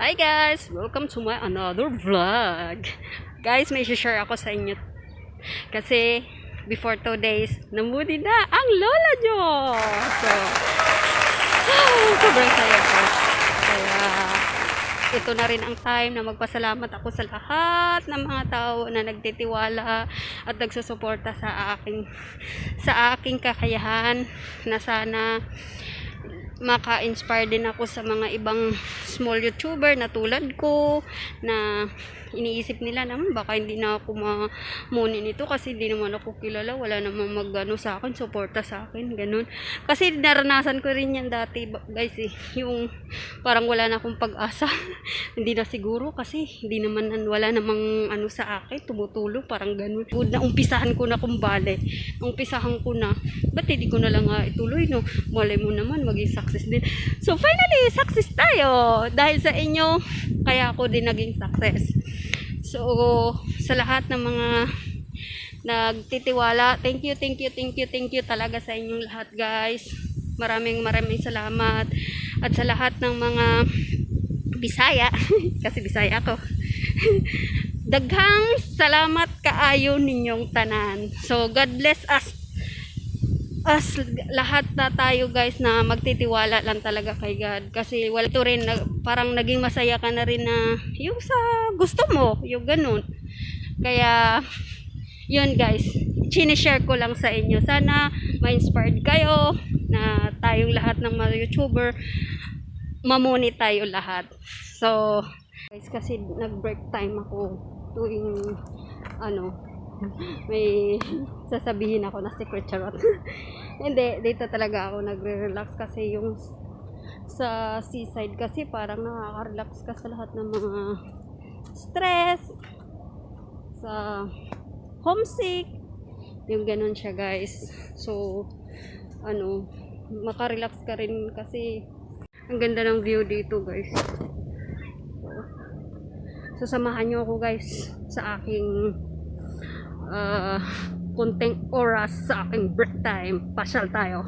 Hi guys! Welcome to my another vlog. Guys, may share ako sa inyo. Kasi, before 2 days, namudi na ang lola nyo! So, sobrang saya ko. Kaya, ito na rin ang time na magpasalamat ako sa lahat ng mga tao na nagtitiwala at nagsusuporta sa aking kakayahan na sana maka-inspire din ako sa mga ibang small YouTuber na tulad ko na iniisip nila naman baka hindi na ako mamunin nito kasi hindi naman ako kilala, wala naman magano sa akin, suporta sa akin, ganun. Kasi naranasan ko rin yan dati guys yung parang wala na akong pag-asa. Hindi na siguro kasi hindi naman wala namang ano sa akin, tumutulong, parang ganun. Umpisahan ko na kumbale. Umpisahan ko na, ba't hindi ko na lang ituloy, no? Malay mo naman maging success din. So finally, success tayo dahil sa inyo, kaya ako din naging success. So, sa lahat ng mga nagtitiwala, thank you talaga sa inyong lahat guys. Maraming salamat. At sa lahat ng mga Bisaya, kasi Bisaya ako, daghang salamat kaayo ninyong tanan. So, God bless us lahat na tayo guys na magtitiwala lang talaga kay God, kasi wala ito rin parang naging masaya ka na rin na yung sa gusto mo, yung ganun. Kaya yun guys, sinishare ko lang sa inyo, sana ma-inspired kayo na tayong lahat ng mga YouTuber mamuni tayo lahat. So guys, kasi nag-break time ako tuwing may sasabihin ako na secret, charot. Hindi, dito talaga ako nagre-relax kasi yung sa seaside kasi parang nakaka-relax ka sa lahat ng mga stress, sa homesick, yung ganun siya guys. So maka-relax ka rin kasi ang ganda ng view dito guys. So samahan nyo ako guys sa aking konting oras sa aking break time. Pasyal tayo.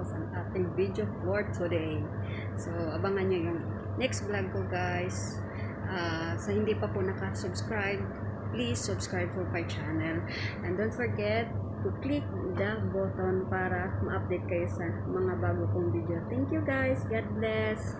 natapos ang ating video for today. So, abangan nyo yung next vlog ko, guys. Sa hindi pa po naka-subscribe, please subscribe for my channel. And don't forget to click the button para ma-update kayo sa mga bago kong video. Thank you, guys. God bless.